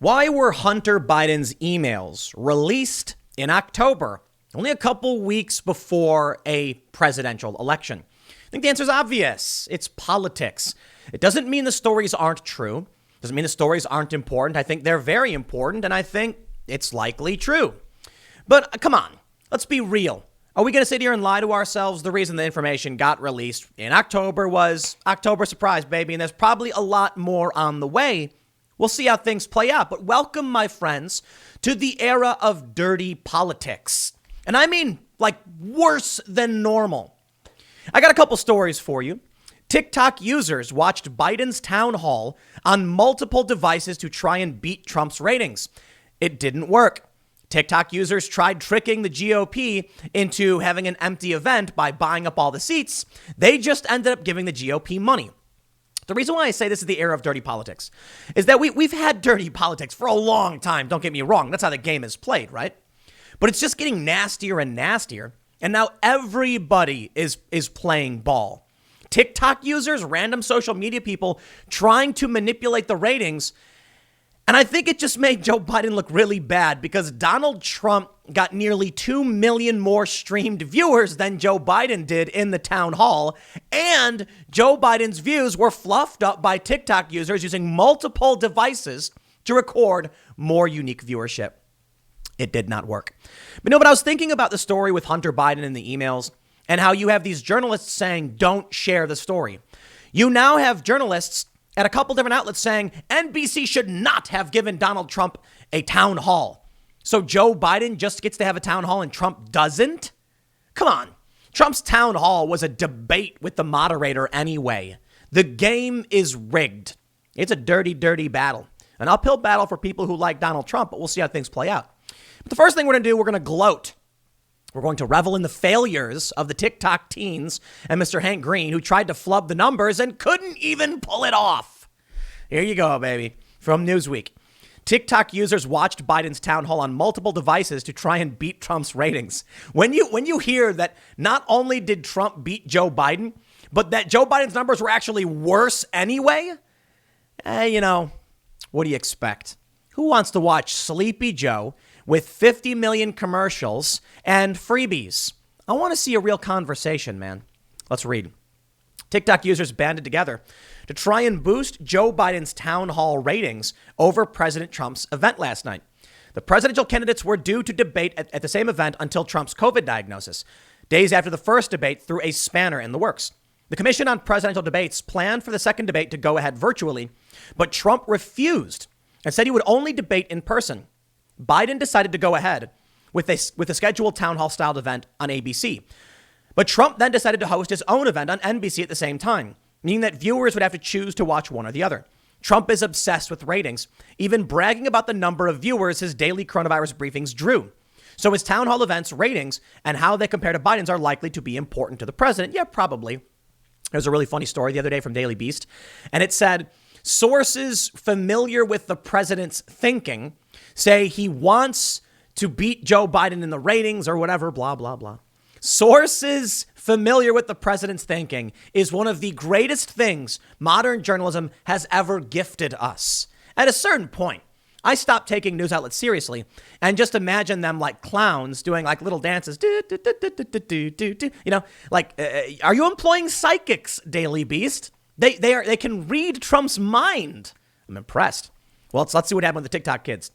Why were Hunter Biden's emails released in October, only a couple weeks before a presidential election? I think the answer is obvious. It's politics. It doesn't mean the stories aren't true. It doesn't mean the stories aren't important. I think they're very important, and I think it's likely true. But come on, let's be real. Are we going to sit here and lie to ourselves? The reason the information got released in October was October surprise, baby, and there's probably a lot more on the way. We'll see how things play out. But welcome, my friends, to the era of dirty politics. And I mean, like, worse than normal. I got a couple stories for you. TikTok users watched Biden's town hall on multiple devices to try and beat Trump's ratings. It didn't work. TikTok users tried tricking the GOP into having an empty event by buying up all the seats. They just ended up giving the GOP money. The reason why I say this is the era of dirty politics is that we've had dirty politics for a long time. Don't get me wrong. That's how the game is played, right? But it's just getting nastier and nastier. And now everybody is playing ball. TikTok users, random social media people trying to manipulate the ratings. And I think it just made Joe Biden look really bad because Donald Trump got nearly 2 million more streamed viewers than Joe Biden did in the town hall. And Joe Biden's views were fluffed up by TikTok users using multiple devices to record more unique viewership. It did not work. But I was thinking about the story with Hunter Biden and the emails and how you have these journalists saying, don't share the story. You now have journalists at a couple different outlets saying NBC should not have given Donald Trump a town hall. So Joe Biden just gets to have a town hall and Trump doesn't? Come on. Trump's town hall was a debate with the moderator anyway. The game is rigged. It's a dirty, dirty battle. An uphill battle for people who like Donald Trump, but we'll see how things play out. But the first thing we're going to do, we're going to gloat. We're going to revel in the failures of the TikTok teens and Mr. Hank Green, who tried to flub the numbers and couldn't even pull it off. Here you go, baby. From Newsweek. TikTok users watched Biden's town hall on multiple devices to try and beat Trump's ratings. When you hear that not only did Trump beat Joe Biden, but that Joe Biden's numbers were actually worse anyway, what do you expect? Who wants to watch Sleepy Joe with 50 million commercials and freebies? I want to see a real conversation, man. Let's read. TikTok users banded together to try and boost Joe Biden's town hall ratings over President Trump's event last night. The presidential candidates were due to debate at the same event until Trump's COVID diagnosis, days after the first debate threw a spanner in the works. The Commission on Presidential Debates planned for the second debate to go ahead virtually, but Trump refused and said he would only debate in person. Biden decided to go ahead with a scheduled town hall styled event on ABC. But Trump then decided to host his own event on NBC at the same time, meaning that viewers would have to choose to watch one or the other. Trump is obsessed with ratings, even bragging about the number of viewers his daily coronavirus briefings drew. So his town hall events, ratings, and how they compare to Biden's are likely to be important to the president. Yeah, probably. There's a really funny story the other day from Daily Beast, and it said, sources familiar with the president's thinking say he wants to beat Joe Biden in the ratings or whatever, blah, blah, blah. Sources familiar with the president's thinking is one of the greatest things modern journalism has ever gifted us. At a certain point, I stopped taking news outlets seriously and just imagine them like clowns doing like little dances. Are you employing psychics, Daily Beast? They can read Trump's mind. I'm impressed. Well, let's see what happened with the TikTok kids.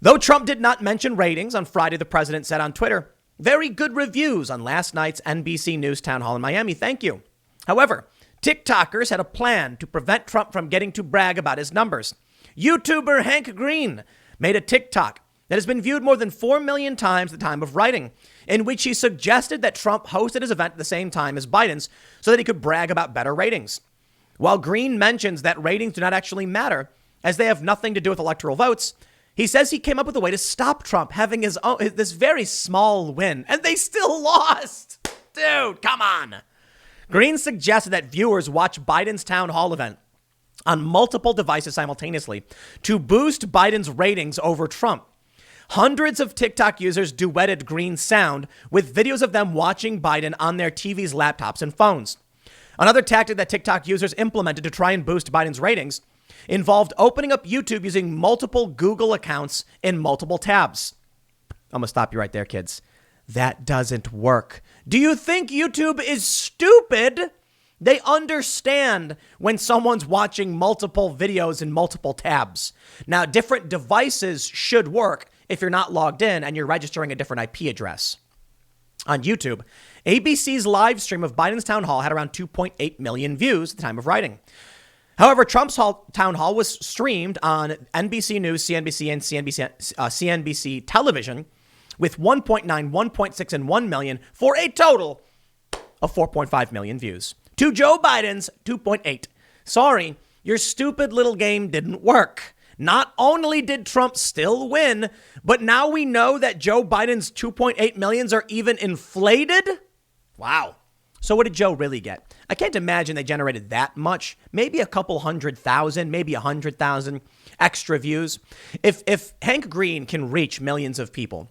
Though Trump did not mention ratings on Friday, the president said on Twitter, very good reviews on last night's NBC News town hall in Miami. Thank you. However, TikTokers had a plan to prevent Trump from getting to brag about his numbers. YouTuber Hank Green made a TikTok that has been viewed more than 4 million times at the time of writing, in which he suggested that Trump hosted his event at the same time as Biden's so that he could brag about better ratings. While Green mentions that ratings do not actually matter, as they have nothing to do with electoral votes, he says he came up with a way to stop Trump having his own, this very small win, and they still lost. Dude, come on. Green suggested that viewers watch Biden's town hall event on multiple devices simultaneously to boost Biden's ratings over Trump. Hundreds of TikTok users duetted Green's sound with videos of them watching Biden on their TVs, laptops, and phones. Another tactic that TikTok users implemented to try and boost Biden's ratings involved opening up YouTube using multiple Google accounts in multiple tabs. I'm going to stop you right there, kids. That doesn't work. Do you think YouTube is stupid? They understand when someone's watching multiple videos in multiple tabs. Now, different devices should work if you're not logged in and you're registering a different IP address. On YouTube, ABC's live stream of Biden's town hall had around 2.8 million views at the time of writing. However, Trump's town hall was streamed on NBC News, CNBC, and CNBC television with 1.9, 1.6, and 1 million for a total of 4.5 million views. To Joe Biden's 2.8. Sorry, your stupid little game didn't work. Not only did Trump still win, but now we know that Joe Biden's 2.8 millions are even inflated. Wow. So what did Joe really get? I can't imagine they generated that much. Maybe a couple 100,000, maybe 100,000 extra views. If Hank Green can reach millions of people,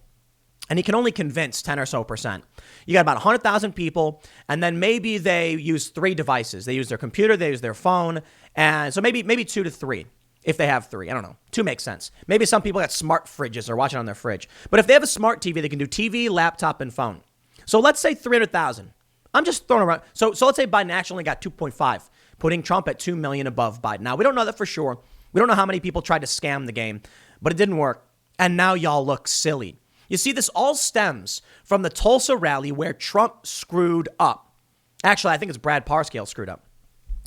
and he can only convince 10 or so percent. You got about 100,000 people, and then maybe they use 3 devices. They use their computer, they use their phone, and so maybe 2 to 3 if they have 3. I don't know. 2 makes sense. Maybe some people got smart fridges or watching on their fridge. But if they have a smart TV, they can do TV, laptop, and phone. So let's say 300,000. I'm just throwing around. So let's say Biden actually got 2.5, putting Trump at 2 million above Biden. Now, we don't know that for sure. We don't know how many people tried to scam the game, but it didn't work. And now y'all look silly. You see, this all stems from the Tulsa rally where Trump screwed up. Actually, I think it's Brad Parscale screwed up.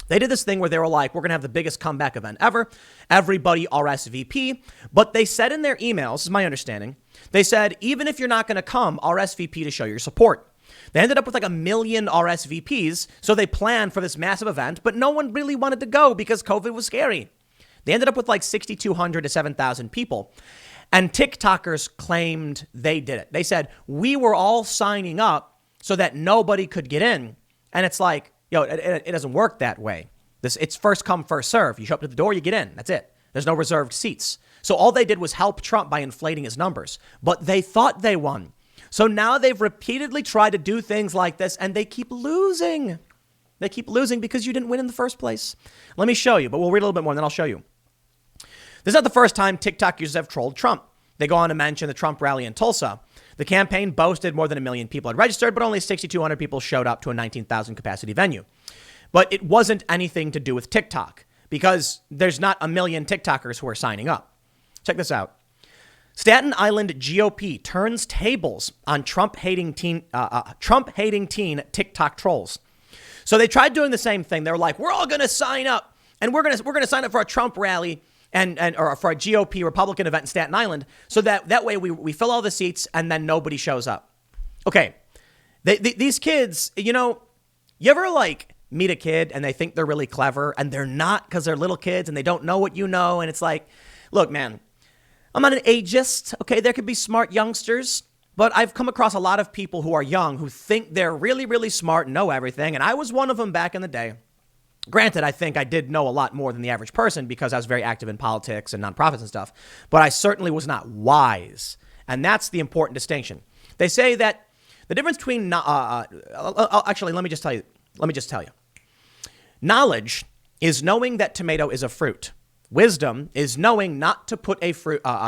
They did this thing where they were like, we're going to have the biggest comeback event ever. Everybody RSVP. But they said in their emails, this is my understanding, they said, even if you're not going to come, RSVP to show your support. They ended up with like 1 million RSVPs. So they planned for this massive event, but no one really wanted to go because COVID was scary. They ended up with like 6,200 to 7,000 people. And TikTokers claimed they did it. They said, we were all signing up so that nobody could get in. And it's like, it doesn't work that way. It's first come, first serve. You show up to the door, you get in. That's it. There's no reserved seats. So all they did was help Trump by inflating his numbers. But they thought they won. So now they've repeatedly tried to do things like this, and they keep losing. They keep losing because you didn't win in the first place. Let me show you, but we'll read a little bit more, and then I'll show you. This is not the first time TikTok users have trolled Trump. They go on to mention the Trump rally in Tulsa. The campaign boasted more than 1 million people had registered, but only 6,200 people showed up to a 19,000 capacity venue. But it wasn't anything to do with TikTok because there's not 1 million TikTokers who are signing up. Check this out. Staten Island GOP turns tables on Trump-hating teen TikTok trolls. So they tried doing the same thing. They were like, we're all going to sign up, and we're going to sign up for a Trump rally or for a GOP Republican event in Staten Island, so that way we fill all the seats and then nobody shows up. Okay, these kids, you ever like meet a kid and they think they're really clever and they're not because they're little kids and they don't know what you know, and it's like, look, man, I'm not an ageist. Okay, there could be smart youngsters, but I've come across a lot of people who are young who think they're really, really smart and know everything, and I was one of them back in the day. Granted, I think I did know a lot more than the average person because I was very active in politics and nonprofits and stuff, but I certainly was not wise. And that's the important distinction. They say that the difference between, actually, let me just tell you. Knowledge is knowing that tomato is a fruit. Wisdom is knowing not to put a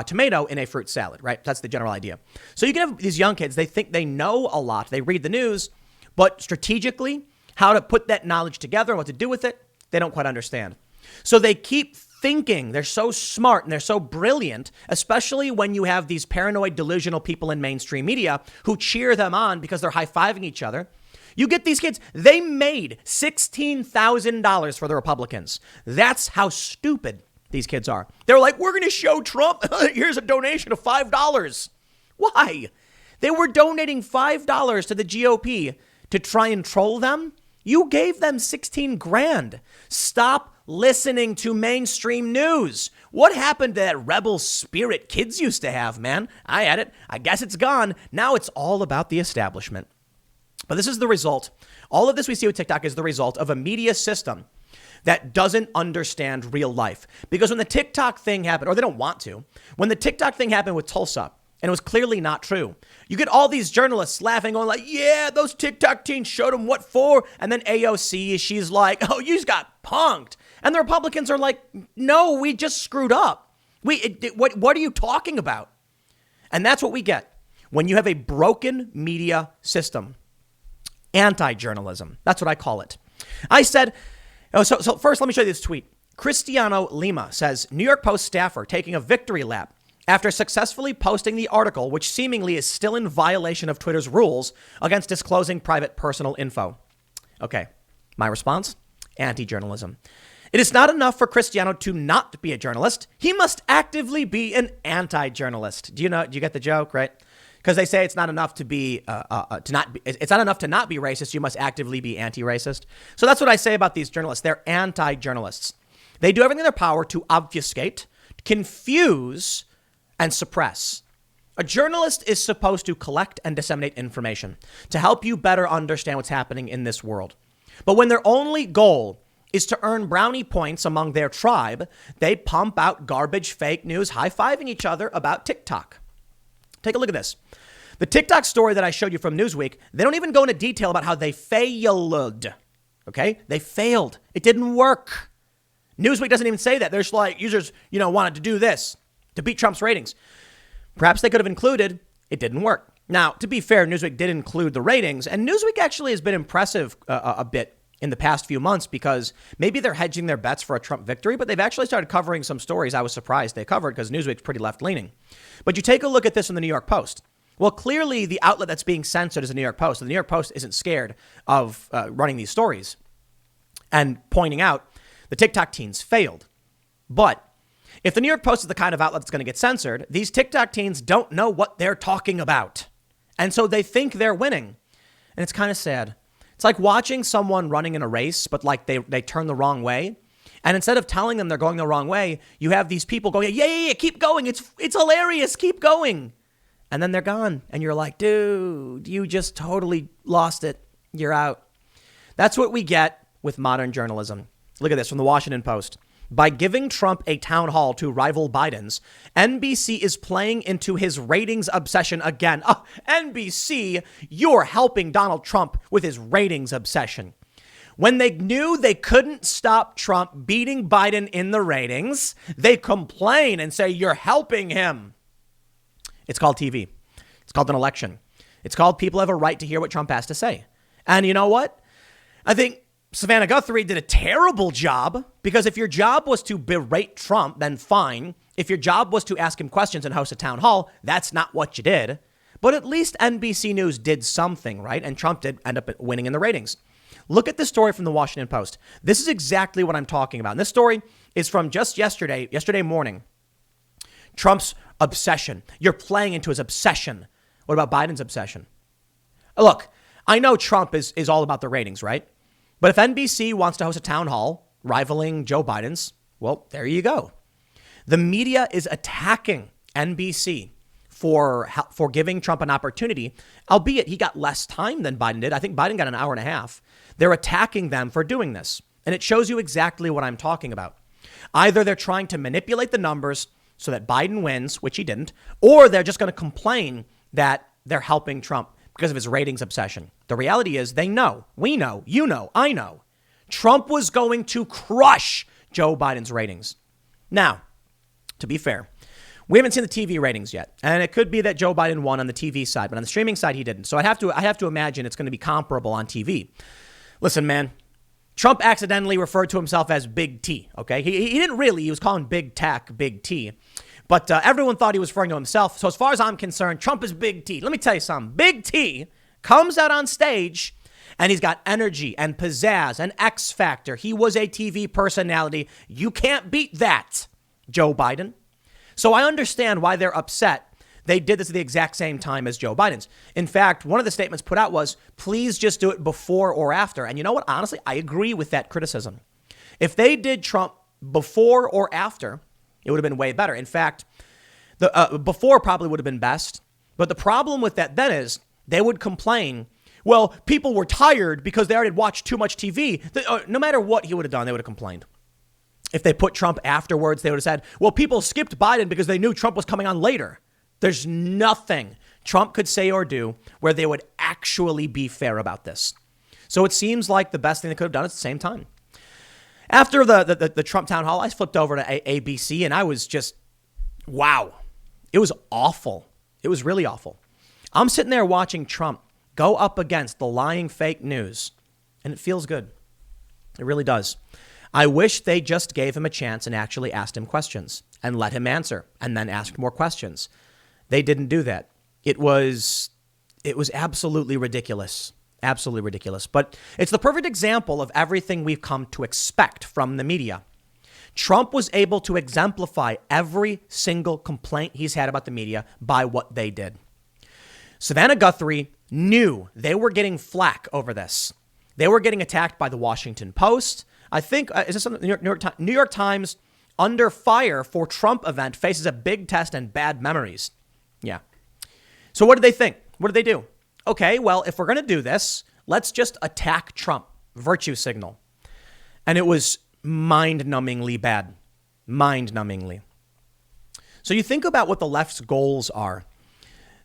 tomato in a fruit salad, right? That's the general idea. So you can have these young kids, they think they know a lot. They read the news, but strategically, how to put that knowledge together and what to do with it, they don't quite understand. So they keep thinking they're so smart and they're so brilliant, especially when you have these paranoid, delusional people in mainstream media who cheer them on because they're high-fiving each other. You get these kids, they made $16,000 for the Republicans. That's how stupid these kids are. They're like, we're going to show Trump. Here's a donation of $5. Why? They were donating $5 to the GOP to try and troll them. You gave them 16 grand. Stop listening to mainstream news. What happened to that rebel spirit kids used to have, man? I had it. I guess it's gone. Now it's all about the establishment. But this is the result. All of this we see with TikTok is the result of a media system that doesn't understand real life. Because when the TikTok thing happened, or they don't want to, when the TikTok thing happened with Tulsa, and it was clearly not true, you get all these journalists laughing, going like, yeah, those TikTok teens showed them what for. And then AOC, she's like, oh, you just got punked. And the Republicans are like, no, we just screwed up. What are you talking about? And that's what we get when you have a broken media system. Anti-journalism. That's what I call it. I said, so first let me show you this tweet. Cristiano Lima says, New York Post staffer taking a victory lap after successfully posting the article, which seemingly is still in violation of Twitter's rules against disclosing private personal info. Okay, my response? Anti-journalism. It is not enough for Cristiano to not be a journalist. He must actively be an anti-journalist. Do you get the joke, right? Because they say it's not enough to be it's not enough to not be racist. You must actively be anti-racist. So that's what I say about these journalists. They're anti-journalists. They do everything in their power to obfuscate, confuse, and suppress. A journalist is supposed to collect and disseminate information to help you better understand what's happening in this world. But when their only goal is to earn brownie points among their tribe, they pump out garbage fake news, high-fiving each other about TikTok. Take a look at this. The TikTok story that I showed you from Newsweek, they don't even go into detail about how they failed. Okay? They failed. It didn't work. Newsweek doesn't even say that. They're just like, users, wanted to do this to beat Trump's ratings. Perhaps they could have included, it didn't work. Now, to be fair, Newsweek did include the ratings, and Newsweek actually has been impressive a bit in the past few months because maybe they're hedging their bets for a Trump victory, but they've actually started covering some stories I was surprised they covered because Newsweek's pretty left-leaning. But you take a look at this in the New York Post. Well, clearly the outlet that's being censored is the New York Post. And the New York Post isn't scared of running these stories and pointing out the TikTok teens failed. But if the New York Post is the kind of outlet that's going to get censored, these TikTok teens don't know what they're talking about. And so they think they're winning. And it's kind of sad. It's like watching someone running in a race, but like they turn the wrong way. And instead of telling them they're going the wrong way, you have these people going, yeah, keep going. It's hilarious. Keep going. And then they're gone. And you're like, dude, you just totally lost it. You're out. That's what we get with modern journalism. Look at this from the Washington Post. By giving Trump a town hall to rival Biden's, NBC is playing into his ratings obsession again. NBC, you're helping Donald Trump with his ratings obsession. When they knew they couldn't stop Trump beating Biden in the ratings, they complain and say, you're helping him. It's called TV. It's called an election. It's called people have a right to hear what Trump has to say. And you know what? I think Savannah Guthrie did a terrible job because if your job was to berate Trump, then fine. If your job was to ask him questions and host a town hall, that's not what you did. But at least NBC News did something, right? And Trump did end up winning in the ratings. Look at this story from the Washington Post. This is exactly what I'm talking about. And this story is from just yesterday morning. Trump's obsession. You're playing into his obsession. What about Biden's obsession? Look, I know Trump is all about the ratings, right? But if NBC wants to host a town hall rivaling Joe Biden's, well, there you go. The media is attacking NBC for giving Trump an opportunity, albeit he got less time than Biden did. I think Biden got an hour and a half. They're attacking them for doing this. And it shows you exactly what I'm talking about. Either they're trying to manipulate the numbers so that Biden wins, which he didn't, or they're just going to complain that they're helping Trump because of his ratings obsession. The reality is they know, we know, you know, I know. Trump was going to crush Joe Biden's ratings. Now, to be fair, we haven't seen the TV ratings yet. And it could be that Joe Biden won on the TV side, but on the streaming side, he didn't. So I have to imagine it's going to be comparable on TV. Listen, man, Trump accidentally referred to himself as Big T. OK, he didn't really. He was calling Big Tech Big T. But everyone thought he was referring to himself. So as far as I'm concerned, Trump is Big T. Let me tell you something. Big T comes out on stage and he's got energy and pizzazz and X factor. He was a TV personality. You can't beat that, Joe Biden. So I understand why they're upset. They did this at the exact same time as Joe Biden's. In fact, one of the statements put out was, please just do it before or after. And you know what? Honestly, I agree with that criticism. If they did Trump before or after, it would have been way better. In fact, the before probably would have been best. But the problem with that then is they would complain, well, people were tired because they already watched too much TV. No matter what he would have done, they would have complained. If they put Trump afterwards, they would have said, well, people skipped Biden because they knew Trump was coming on later. There's nothing Trump could say or do where they would actually be fair about this. So it seems like the best thing they could have done at the same time. After the Trump town hall, I flipped over to ABC and I was just, wow. It was awful. It was really awful. I'm sitting there watching Trump go up against the lying fake news, and it feels good. It really does. I wish they just gave him a chance and actually asked him questions and let him answer and then ask more questions. They didn't do that. It was absolutely ridiculous. Absolutely ridiculous. But it's the perfect example of everything we've come to expect from the media. Trump was able to exemplify every single complaint he's had about the media by what they did. Savannah Guthrie knew they were getting flack over this. They were getting attacked by the Washington Post. I think, is this something? New York Times under fire for Trump event faces a big test and bad memories. Yeah. So what did they think? What did they do? Okay, well, if we're going to do this, let's just attack Trump. Virtue signal. And it was mind-numbingly bad. Mind-numbingly. So you think about what the left's goals are.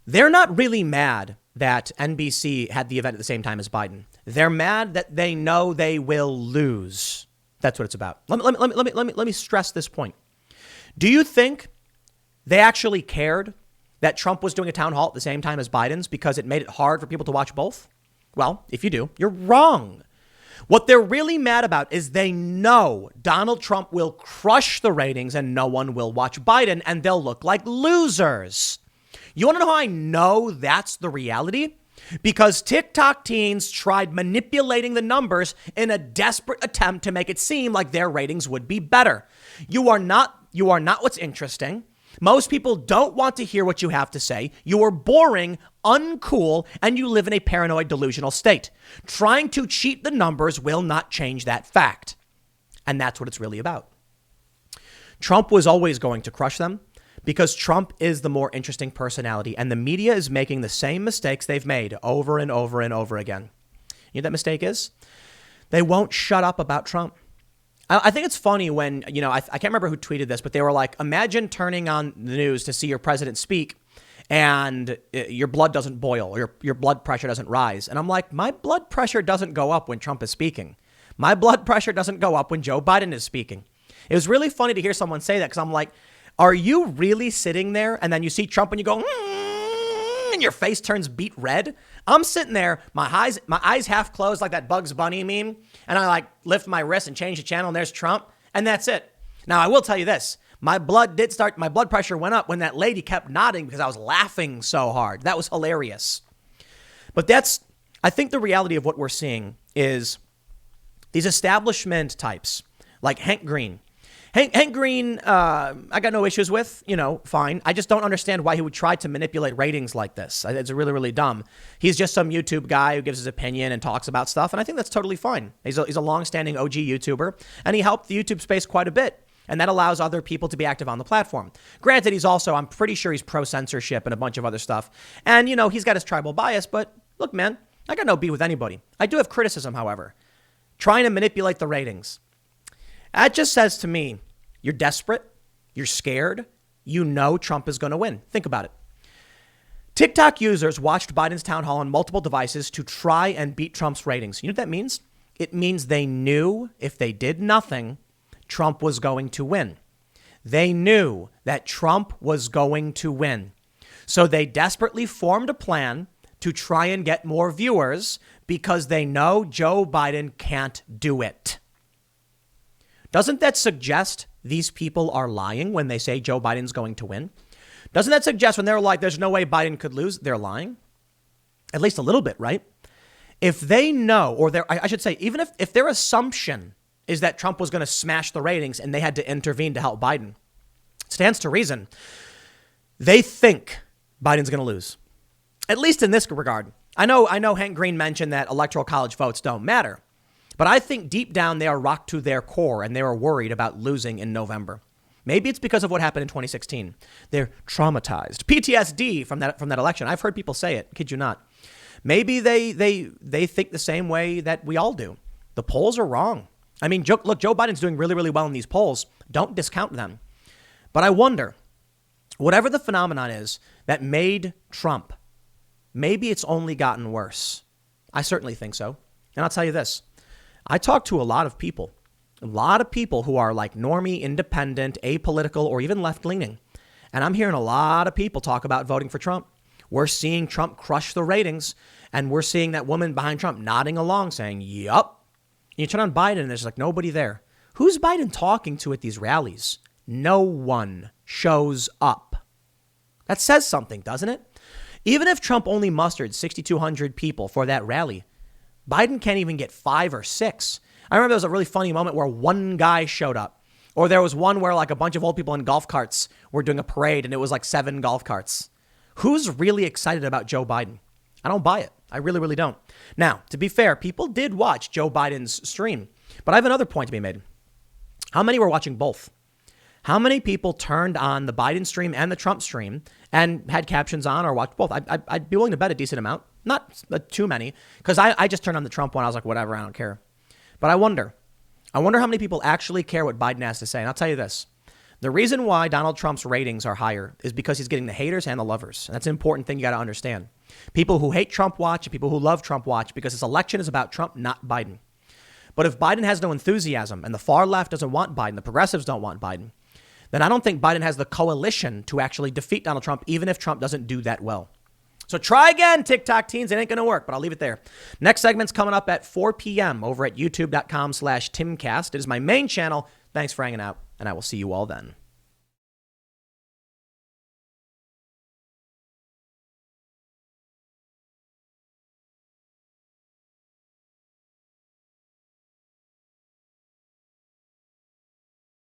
They're not really mad that NBC had the event at the same time as Biden. They're mad that they know they will lose. That's what it's about. Let me stress this point. Do you think they actually cared that Trump was doing a town hall at the same time as Biden's because it made it hard for people to watch both? Well, if you do, you're wrong. What they're really mad about is they know Donald Trump will crush the ratings and no one will watch Biden and they'll look like losers. You want to know how I know that's the reality? Because TikTok teens tried manipulating the numbers in a desperate attempt to make it seem like their ratings would be better. You are not what's interesting. Most people don't want to hear what you have to say. You are boring, uncool, and you live in a paranoid, delusional state. Trying to cheat the numbers will not change that fact. And that's what it's really about. Trump was always going to crush them because Trump is the more interesting personality, and the media is making the same mistakes they've made over and over and over again. You know what that mistake is? They won't shut up about Trump. I think it's funny when, I can't remember who tweeted this, but they were like, imagine turning on the news to see your president speak and your blood doesn't boil or your blood pressure doesn't rise. And I'm like, my blood pressure doesn't go up when Trump is speaking. My blood pressure doesn't go up when Joe Biden is speaking. It was really funny to hear someone say that because I'm like, are you really sitting there and then you see Trump and you go, and your face turns beet red? I'm sitting there, my eyes half closed like that Bugs Bunny meme. And I like lift my wrist and change the channel and there's Trump. And that's it. Now, I will tell you this. My blood pressure went up when that lady kept nodding because I was laughing so hard. That was hilarious. But I think the reality of what we're seeing is these establishment types like Hank Green. Hank Green, I got no issues with, fine. I just don't understand why he would try to manipulate ratings like this. It's really, really dumb. He's just some YouTube guy who gives his opinion and talks about stuff. And I think that's totally fine. He's a longstanding OG YouTuber, and he helped the YouTube space quite a bit. And that allows other people to be active on the platform. Granted, I'm pretty sure he's pro-censorship and a bunch of other stuff. And, he's got his tribal bias. But look, man, I got no beef with anybody. I do have criticism, however. Trying to manipulate the ratings. That just says to me, you're desperate, you're scared, Trump is going to win. Think about it. TikTok users watched Biden's town hall on multiple devices to try and beat Trump's ratings. You know what that means? It means they knew if they did nothing, Trump was going to win. They knew that Trump was going to win. So they desperately formed a plan to try and get more viewers because they know Joe Biden can't do it. Doesn't that suggest these people are lying when they say Joe Biden's going to win? Doesn't that suggest when they're like, there's no way Biden could lose, they're lying? At least a little bit, right? If they know, I should say, even if their assumption is that Trump was going to smash the ratings and they had to intervene to help Biden, it stands to reason. They think Biden's going to lose, at least in this regard. I know Hank Green mentioned that electoral college votes don't matter. But I think deep down they are rocked to their core and they are worried about losing in November. Maybe it's because of what happened in 2016. They're traumatized. PTSD from that election. I've heard people say it. Kid you not. Maybe they think the same way that we all do. The polls are wrong. I mean, Joe Biden's doing really, really well in these polls. Don't discount them. But I wonder, whatever the phenomenon is that made Trump, maybe it's only gotten worse. I certainly think so. And I'll tell you this. I talk to a lot of people A lot of people who are like normie, independent, apolitical, or even left-leaning. And I'm hearing a lot of people talk about voting for Trump. We're seeing Trump crush the ratings, and we're seeing that woman behind Trump nodding along saying, yup. You turn on Biden and there's like nobody there. Who's Biden talking to at these rallies? No one shows up. That says something, doesn't it? Even if Trump only mustered 6,200 people for that rally, Biden can't even get 5 or 6. I remember there was a really funny moment where one guy showed up. Or there was one where like a bunch of old people in golf carts were doing a parade and it was like 7 golf carts. Who's really excited about Joe Biden? I don't buy it. I really, really don't. Now, to be fair, people did watch Joe Biden's stream. But I have another point to be made. How many were watching both? How many people turned on the Biden stream and the Trump stream and had captions on or watched both? I'd be willing to bet a decent amount. Not too many, because I just turned on the Trump one. I was like, whatever, I don't care. But I wonder how many people actually care what Biden has to say. And I'll tell you this. The reason why Donald Trump's ratings are higher is because he's getting the haters and the lovers. And that's an important thing you got to understand. People who hate Trump watch and people who love Trump watch because this election is about Trump, not Biden. But if Biden has no enthusiasm and the far left doesn't want Biden, the progressives don't want Biden, then I don't think Biden has the coalition to actually defeat Donald Trump, even if Trump doesn't do that well. So try again, TikTok teens. It ain't going to work, but I'll leave it there. Next segment's coming up at 4 p.m. over at youtube.com/Timcast. It is my main channel. Thanks for hanging out, and I will see you all then.